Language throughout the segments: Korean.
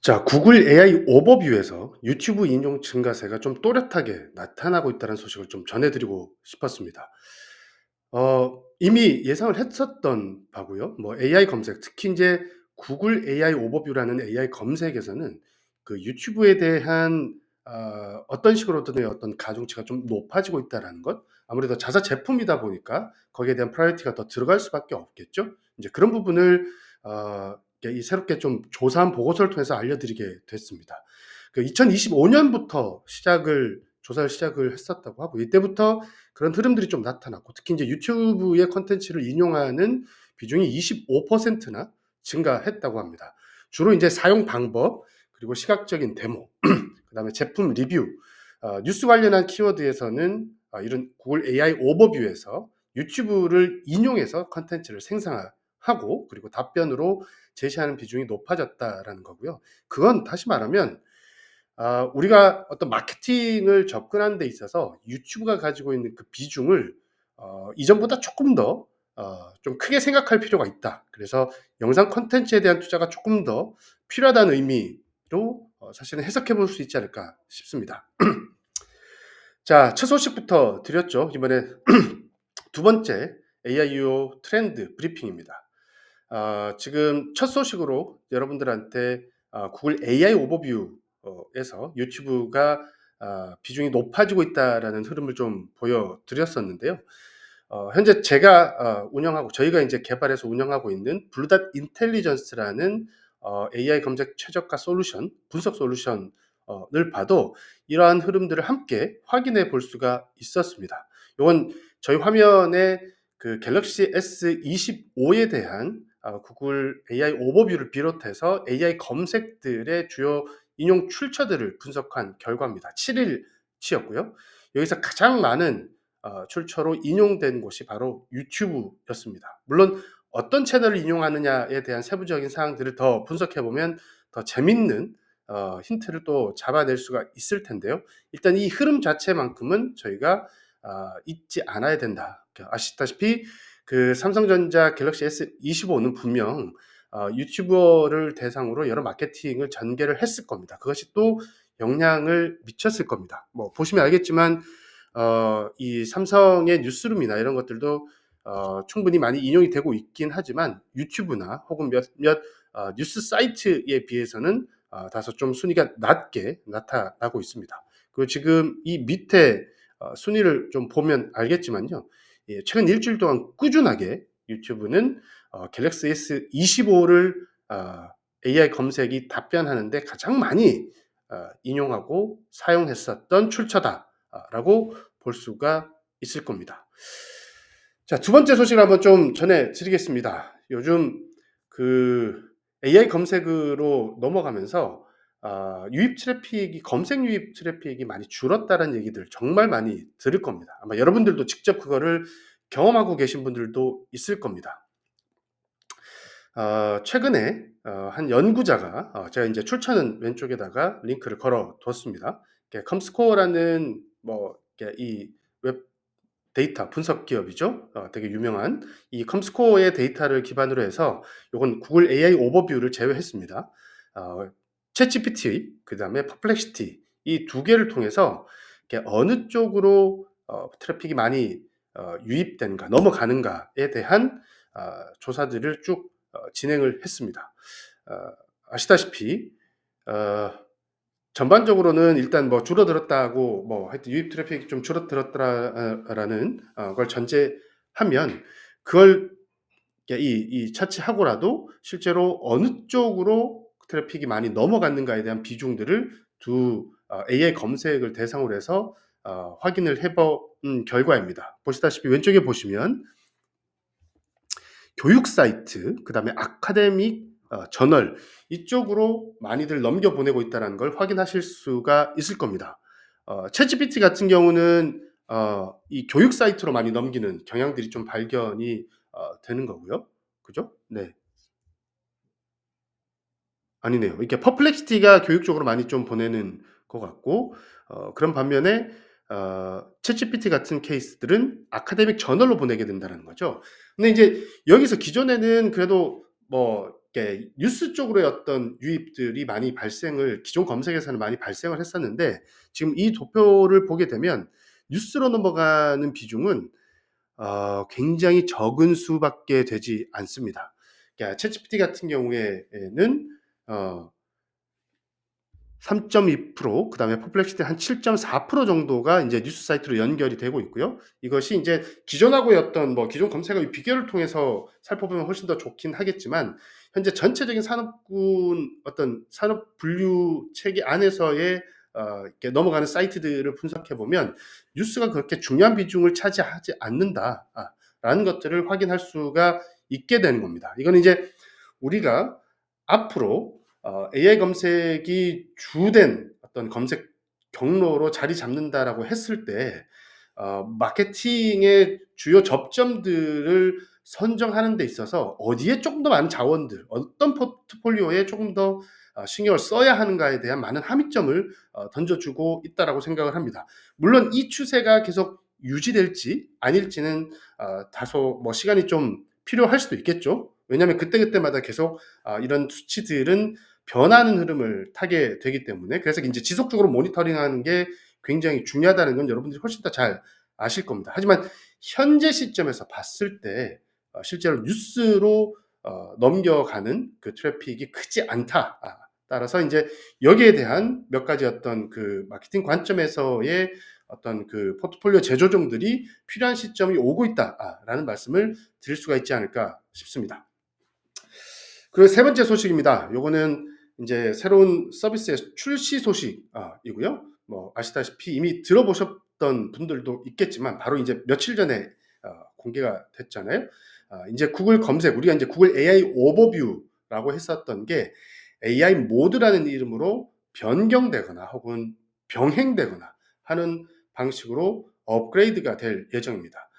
자, 구글 AI 오버뷰에서 유튜브 인용 증가세가 좀 또렷하게 나타나고 있다는 소식을 좀 전해 드리고 싶었습니다. 이미 예상을 했었던 바고요. 뭐 AI 검색, 특히 인제 구글 AI 오버뷰라는 AI 검색에서는 그 유튜브에 대한 어떤 식으로든 어떤 가중치가 좀 높아지고 있다라는 것, 아무래도 자사 제품이다 보니까 거기에 대한 프라이어티가 더 들어갈 수밖에 없겠죠. 인제 그런 부분을 이 새롭게 좀 조사한 보고서를 통해서 알려드리게 됐습니다. 그 2025년부터 조사를 시작을 했었다고 하고, 이때부터 그런 흐름들이 좀 나타났고, 특히 이제 유튜브의 콘텐츠를 인용하는 비중이 25%나 증가했다고 합니다. 주로 이제 사용 방법, 그리고 시각적인 데모, 그다음에 제품 리뷰, 뉴스 관련한 키워드에서는 이런 구글 AI 오버뷰에서 유튜브를 인용해서 콘텐츠를 생성하고, 그리고 답변으로 제시하는 비중이 높아졌다라는 거고요. 그건 다시 말하면 우리가 어떤 마케팅을 접근하는 데 있어서 유튜브가 가지고 있는 그 비중을 이전보다 조금 더 좀 크게 생각할 필요가 있다. 그래서 영상 콘텐츠에 대한 투자가 조금 더 필요하다는 의미로 사실은 해석해 볼 수 있지 않을까 싶습니다. 자, 첫 소식부터 드렸죠. 이번에 두 번째 AI 유효 트렌드 브리핑입니다. 지금 첫 소식으로 여러분들한테 구글 AI 오버뷰 에서 유튜브가 비중이 높아지고 있다라는 흐름을 좀 보여드렸었는데요. 현재 저희가 이제 개발해서 운영하고 있는 블루닷 인텔리전스라는 AI 검색 최저가 솔루션, 분석 솔루션을 봐도 이러한 흐름들을 함께 확인해 볼 수가 있었습니다. 요건 저희 화면에 그 갤럭시 S25에 대한 구글 AI 오버뷰를 비롯해서 AI 검색들의 주요 인용 출처들을 분석한 결과입니다. 7일치였고요. 여기서 가장 많은 출처로 인용된 곳이 바로 유튜브였습니다. 물론 어떤 채널을 인용하느냐에 대한 세부적인 사항들을 더 분석해 보면 더 재밌는 힌트를 또 잡아낼 수가 있을 텐데요. 일단 이 흐름 자체만큼은 저희가 잊지 않아야 된다. 아시다시피 그 삼성전자 갤럭시 S25는 분명 유튜버를 대상으로 여러 마케팅을 전개를 했을 겁니다. 그것이 또 영향을 미쳤을 겁니다. 뭐 보시면 알겠지만 이 삼성의 뉴스룸이나 이런 것들도 충분히 많이 인용이 되고 있긴 하지만 유튜브나 혹은 몇몇 뉴스 사이트에 비해서는 다소 좀 순위가 낮게 나타나고 있습니다. 그리고 지금 이 밑에 순위를 좀 보면 알겠지만요. 예, 최근 일주일 동안 꾸준하게 유튜브는 갤럭시 S25를 AI 검색이 답변하는데 가장 많이 인용하고 사용했었던 출처다라고 볼 수가 있을 겁니다. 자, 두 번째 소식을 한번 좀 전해드리겠습니다. 요즘 그 AI 검색으로 넘어가면서 유입 트래픽이 검색 유입 트래픽이 많이 줄었다는 얘기들 정말 많이 들을 겁니다. 아마 여러분들도 직접 그거를 경험하고 계신 분들도 있을 겁니다. 최근에 한 연구자가 제가 이제 출처는 왼쪽에다가 링크를 걸어 뒀습니다. 컴스코어라는 뭐 이 웹 데이터 분석 기업이죠. 되게 유명한 이 컴스코어의 데이터를 기반으로 해서 요건 구글 AI 오버뷰를 제외했습니다. 어 챗GPT 그다음에 퍼플렉시티 이 두 개를 통해서 어느 쪽으로 트래픽이 많이 유입되는가 넘어가는가에 대한 조사들을 쭉 진행을 했습니다. 어 아시다시피 어 전반적으로는 일단 뭐 줄어들었다고 뭐 하여튼 유입 트래픽이 좀 줄어들었더라라는 걸 전제하면 그걸 이 차치하고라도 실제로 어느 쪽으로 트래픽이 많이 넘어갔는가에 대한 비중들을 두 AI 검색을 대상으로 해서 확인을 해본 결과입니다. 보시다시피 왼쪽에 보시면 교육 사이트, 그다음에 아카데믹 저널 이쪽으로 많이들 넘겨 보내고 있다는 걸 확인하실 수가 있을 겁니다. 챗GPT 같은 경우는 이 교육 사이트로 많이 넘기는 경향들이 좀 발견이 되는 거고요. 그죠? 네. 아니네요. 이게 퍼플렉시티가 교육 쪽으로 많이 좀 보내는 것 같고 그런 반면에 챗GPT 같은 케이스들은 아카데믹 저널로 보내게 된다는 거죠. 근데 이제 여기서 기존에는 그래도 뭐 이렇게 뉴스 쪽으로의 어떤 유입들이 많이 발생을 기존 검색에서는 많이 발생을 했었는데 지금 이 도표를 보게 되면 뉴스로 넘어가는 비중은 굉장히 적은 수밖에 되지 않습니다. 그러니까 챗GPT 같은 경우에는 어 3.2%, 그다음에 퍼플렉시티 한 7.4% 정도가 인제 뉴스 사이트로 연결이 되고 있고요. 이것이 인제 기존하고의 어떤 뭐 기존 검색어의 비교를 통해서 살펴보면 훨씬 더 좋긴 하겠지만 현재 전체적인 산업군 어떤 산업 분류 체계 안에서의 이렇게 넘어가는 사이트들을 분석해 보면 '뉴스가 그렇게 중요한 비중을 차지하지 않는다.' 라는 것들을 확인할 수가 있게 되는 겁니다. 이거는 이제 우리가 앞으로 AI 검색이 주된 어떤 검색 경로로 자리 잡는다라고 했을 때 마케팅의 주요 접점들을 선정하는 데 있어서 어디에 조금 더 많은 자원들, 어떤 포트폴리오에 조금 더 신경을 써야 하는가에 대한 많은 함의점을 던져주고 있다라고 생각을 합니다. 물론 이 추세가 계속 유지될지 아닐지는 다소 뭐 시간이 좀 필요할 수도 있겠죠. 왜냐하면 그때그때마다 계속 이런 수치들은 변하는 흐름을 타게 되기 때문에 그래서 인제 지속적으로 모니터링하는 게 굉장히 중요하다는 건 여러분들이 훨씬 더 잘 아실 겁니다. 하지만 현재 시점에서 봤을 때 실제로 뉴스로 넘겨가는 그 트래픽이 크지 않다. 따라서 인제 여기에 대한 몇 가지 어떤 그 마케팅 관점에서의 어떤 그 포트폴리오 재조정들이 필요한 시점이 오고 있다라는 말씀을 드릴 수가 있지 않을까 싶습니다. 그리고 세 번째 소식입니다. 요거는 인제 새로운 서비스의 출시 소식 이고요. 뭐 아시다시피 이미 들어보셨던 분들도 있겠지만 바로 이제 며칠 전에 공개가 됐잖아요. 인제 구글 검색 우리가 인제 구글 AI 오버뷰라고 했었던 게 AI 모드라는 이름으로 변경되거나 혹은 병행되거나 하는 방식으로 업그레이드가 될 예정입니다.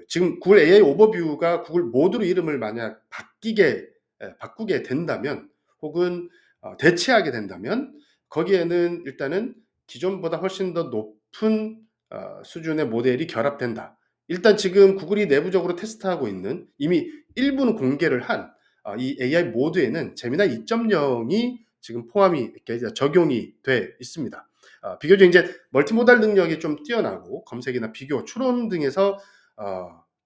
지금 구글 AI 오버뷰가 구글 모드로 이름을 만약 바꾸게 된다면 혹은 대체하게 된다면 거기에는 일단은 기존보다 훨씬 더 높은 수준의 모델이 결합된다. 일단 지금 구글이 내부적으로 테스트하고 있는 이미 일부는 공개를 한 이 AI 모드에는 제미나이 2.0이 지금 포함이 이렇게 적용이 돼 있습니다. 비교적 인제 멀티모달 능력이 좀 뛰어나고 검색이나 비교, 추론 등에서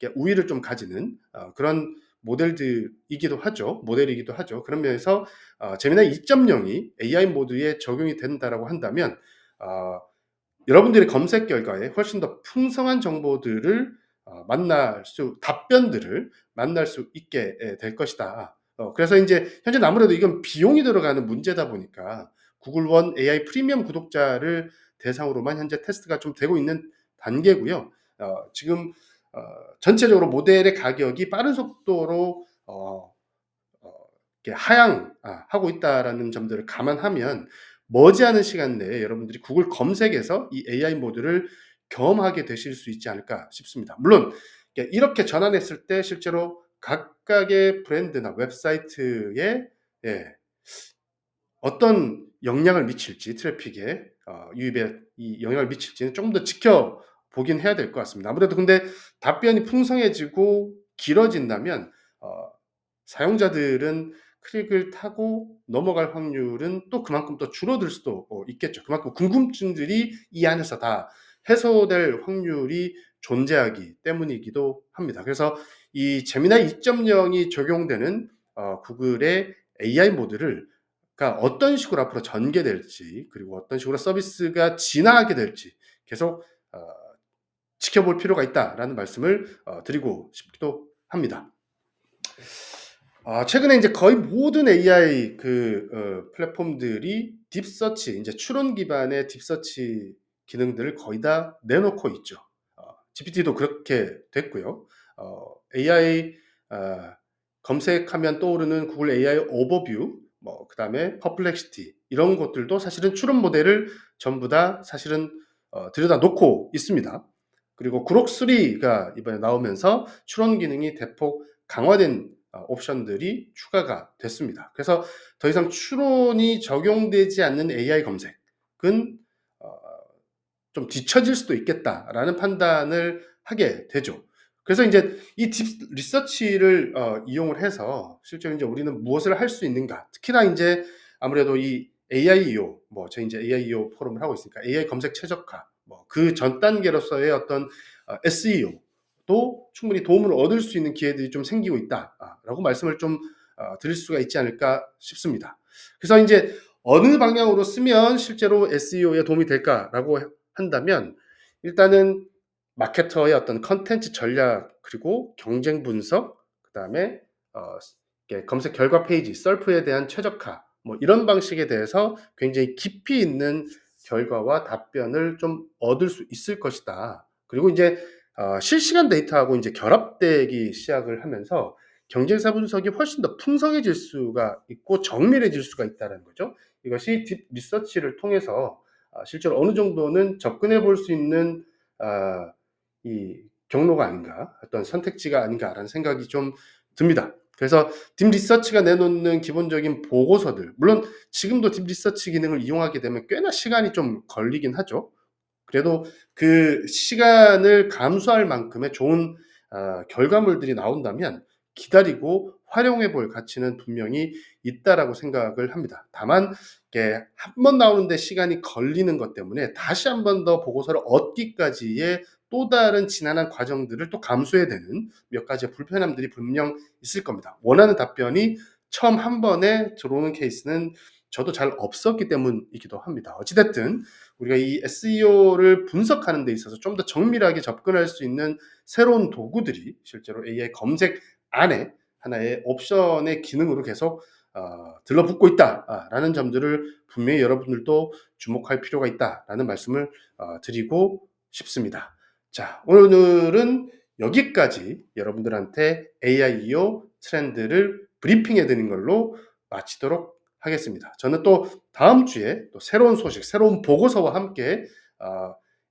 이렇게 우위를 좀 가지는 그런 모델이기도 하죠. 그런 면에서 제미나이 2.0이 AI 모드에 적용이 된다라고 한다면 여러분들의 검색 결과에 훨씬 더 풍성한 정보들을 답변들을 만날 수 있게 될 것이다. 그래서 인제 현재는 아무래도 이건 비용이 들어가는 문제다 보니까 구글 원 AI 프리미엄 구독자를 대상으로만 현재 테스트가 좀 되고 있는 단계고요. 지금 어 전체적으로 모델의 가격이 빠른 속도로 어 이렇게 하향하고 있다라는 점들을 감안하면 머지않은 시간 내에 여러분들이 구글 검색에서 이 AI 모드를 경험하게 되실 수 있지 않을까 싶습니다. 물론 이렇게 전환했을 때 실제로 각각의 브랜드나 웹사이트에 예 어떤 영향을 미칠지 트래픽에 유입에 이 영향을 미칠지는 좀 더 지켜보긴 해야 될 것 같습니다. 아무래도 근데 답변이 풍성해지고 길어진다면 어 사용자들은 클릭을 타고 넘어갈 확률은 또 그만큼 또 줄어들 수도 있겠죠. 그만큼 궁금증들이 이 안에서 다 해소될 확률이 존재하기 때문이기도 합니다. 그래서 이 제미나이 2.0이 적용되는 구글의 AI 모드를 그러니까 어떤 식으로 앞으로 전개될지 그리고 어떤 식으로 서비스가 진화하게 될지 계속 어 지켜볼 필요가 있다라는 말씀을 드리고 싶기도 합니다. 최근에 인제 거의 모든 AI 플랫폼들이 딥서치 인제 추론 기반의 딥서치 기능들을 거의 다 내놓고 있죠. GPT도 그렇게 됐고요. AI 검색하면 떠오르는 구글 AI 오버뷰 뭐 그다음에 퍼플렉시티 이런 것들도 사실은 추론 모델을 전부 다 사실은 들여다 놓고 있습니다. 그리고 그록3가 이번에 나오면서 추론 기능이 대폭 강화된 옵션들이 추가가 됐습니다. 그래서 더 이상 추론이 적용되지 않는 AI 검색은 좀 뒤처질 수도 있겠다라는 판단을 하게 되죠. 그래서 인제 이 딥 리서치를 이용을 해서 실제로 인제 우리는 무엇을 할 수 있는가. 특히나 인제 아무래도 이 AIO 뭐 저희 인제 AIO 포럼을 하고 있으니까 AI 검색 최적화 뭐 그 전 단계로서의 어떤 SEO도 충분히 도움을 얻을 수 있는 기회들이 좀 생기고 있다. 라고 말씀을 좀 드릴 수가 있지 않을까 싶습니다. 그래서 인제 '어느 방향으로 쓰면 실제로 SEO에 도움이 될까?'라고 한다면 일단은 마케터의 어떤 콘텐츠 전략 그리고 경쟁 분석 그다음에 어 이렇게 검색 결과 페이지 썰프에 대한 최적화 뭐 이런 방식에 대해서 굉장히 깊이 있는 결과와 답변을 좀 얻을 수 있을 것이다. 그리고 인제 실시간 데이터하고 인제 결합되기 시작을 하면서 경쟁사 분석이 훨씬 더 풍성해질 수가 있고 정밀해질 수가 있다라는 거죠. 이것이 딥 리서치를 통해서 실제로 어느 정도는 접근해 볼 수 있는 아 이 경로가 아닌가, 어떤 선택지가 아닌가라는 생각이 좀 듭니다. 그래서 딥 리서치가 내놓는 기본적인 보고서들, 물론 지금도 딥 리서치 기능을 이용하게 되면 꽤나 시간이 좀 걸리긴 하죠. 그래도 그 시간을 감수할 만큼의 좋은 결과물들이 나온다면 기다리고 활용해 볼 가치는 분명히 있다라고 생각을 합니다. 다만 이게 한 번 나오는데 시간이 걸리는 것 때문에 다시 한 번 더 보고서를 얻기까지의 또 다른 지난한 과정들을 또 감수해야 되는 몇 가지의 불편함들이 분명 있을 겁니다. 원하는 답변이 처음 한 번에 들어오는 케이스는 저도 잘 없었기 때문이기도 합니다. 어찌 됐든 우리가 이 SEO를 분석하는 데 있어서 좀 더 정밀하게 접근할 수 있는 새로운 도구들이 실제로 AI 검색 안에 하나의 옵션의 기능으로 계속 들러붙고 있다라는 점들을 분명히 여러분들도 주목할 필요가 있다라는 말씀을 드리고 싶습니다. 자, 오늘은 여기까지 여러분들한테 AIO 트렌드를 브리핑해 드린 걸로 마치도록 하겠습니다. 저는 또 다음 주에 또 새로운 소식, 새로운 보고서와 함께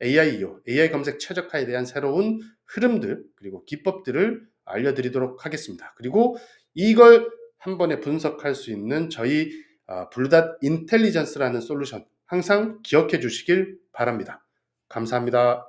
AIO, AI 검색 최적화에 대한 새로운 흐름들 그리고 기법들을 알려드리도록 하겠습니다. 그리고 이걸 한 번에 분석할 수 있는 저희 블루닷 인텔리전스라는 솔루션 항상 기억해 주시길 바랍니다. 감사합니다.